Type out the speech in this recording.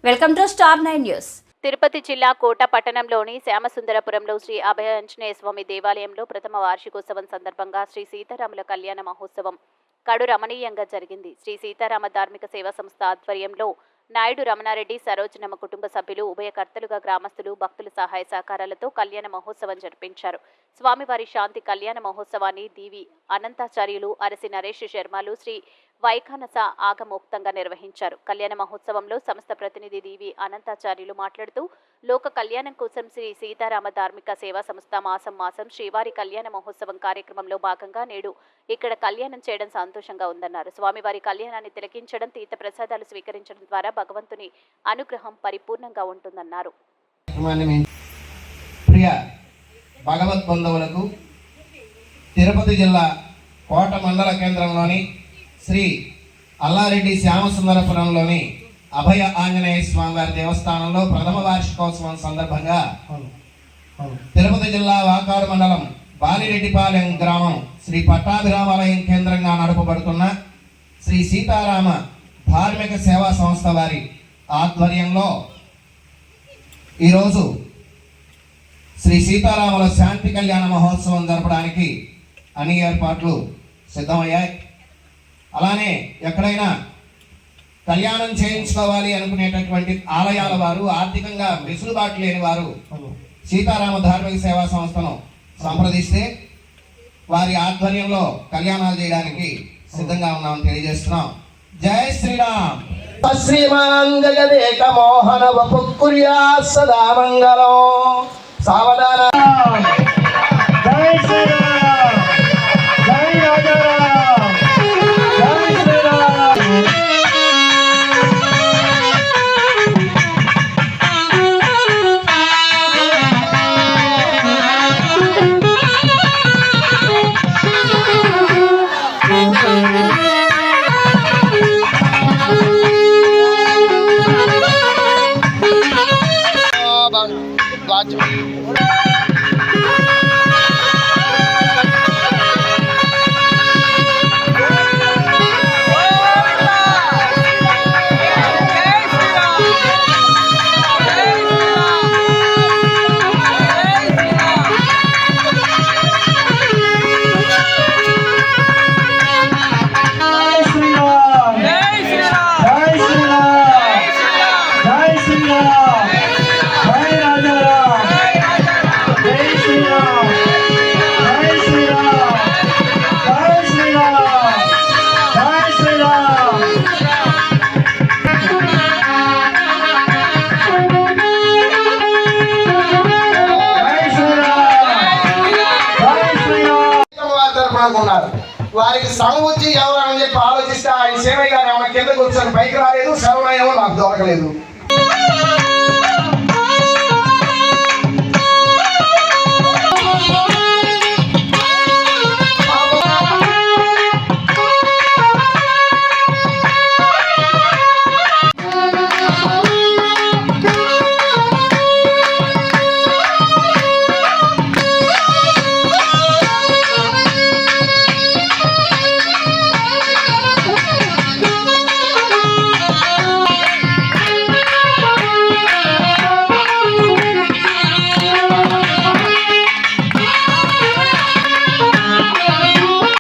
Welcome to star 9 news. Tirupati జిల్లా కోట పట్టణంలోని శ్యామసుందరపురంలో శ్రీ అభయ ఆంజనేయ స్వామి దేవాలయంలో ప్రథమ వార్షికోత్సవం సందర్భంగా శ్రీ సీతారాముల కళ్యాణ మహోత్సవం కడు రమణీయంగా జరిగింది. శ్రీ సీతారామ ధార్మిక సేవా సంస్థ ఆధ్వర్యంలో నాయుడు రమణారెడ్డి, సరోజనమ్మ కుటుంబ సభ్యులు, ఉభయకర్తలుగా గ్రామస్తులు, భక్తుల సహాయ సహకారాలతో కళ్యాణ మహోత్సవం జరిపించారు. స్వామివారి శాంతి కళ్యాణ మహోత్సవాన్ని దీవి అనంతాచార్యులు, అరసి నరేష్ శర్మలు, శ్రీ వైఖానస ఆగమోక్తంగా నిర్వహించారు. కళ్యాణ మహోత్సవంలో సంస్థ ప్రతినిధి దీవి అనంతాచార్యులు మాట్లాడుతూ, లోక కళ్యాణం కోసం శ్రీ సీతారామ ధార్మిక సేవా సంస్థ మాసం శ్రీవారి కళ్యాణ మహోత్సవం కార్యక్రమంలో భాగంగా నేడు ఇక్కడ కళ్యాణం చేయడం సంతోషంగా ఉందన్నారు. స్వామివారి కళ్యాణాన్ని తిలకించడం, తీర్థ ప్రసాదాలు స్వీకరించడం ద్వారా భగవంతుని అనుగ్రహం పరిపూర్ణంగా ఉంటుందన్నారు. ప్రియ భగవత్ బంధువులకు తిరుపతి జిల్లా కోట మండల కేంద్రంలోని శ్రీ అల్లారెడ్డి శ్యామసుందరపురంలోని అభయ ఆంజనేయ స్వామివారి దేవస్థానంలో ప్రథమ వార్షికోత్సవం సందర్భంగా తిరుపతి జిల్లా వాకాడు మండలం బాలిరెడ్డిపాలెం గ్రామం శ్రీ పట్టాభిరామాలయం కేంద్రంగా నడపబడుతున్న శ్రీ సీతారామ ధార్మిక సేవా సంస్థ వారి ఆధ్వర్యంలో ఈరోజు శ్రీ సీతారాముల శాంతి కళ్యాణ మహోత్సవం జరపడానికి అన్ని ఏర్పాట్లు సిద్ధమయ్యాయి. అలానే ఎక్కడైనా కళ్యాణం చేయించుకోవాలి అనుకునేటటువంటి ఆలయాల వారు, ఆర్థికంగా వెసులుబాటు లేని వారు సీతారామ ధార్మిక సేవా సంస్థను సంప్రదిస్తే వారి ఆధ్వర్యంలో కళ్యాణాలు చేయడానికి సిద్ధంగా ఉన్నామని తెలియజేస్తున్నాం. జై శ్రీరామ్. శ్రీమాన్ జగదేక మోహన వపుర్యా సదా మంగళం. సావధాన. జై శ్రీరామ్. జై రాజారాం. జై శ్రీరామ్. వారికి సమూచి ఎవరని చెప్పి ఆలోచిస్తే ఆయన సేవ గారు ఏమన్నా కింద కూర్చొని పైకి రాలేదు, శరణం ఏమో నాకు దొరకలేదు.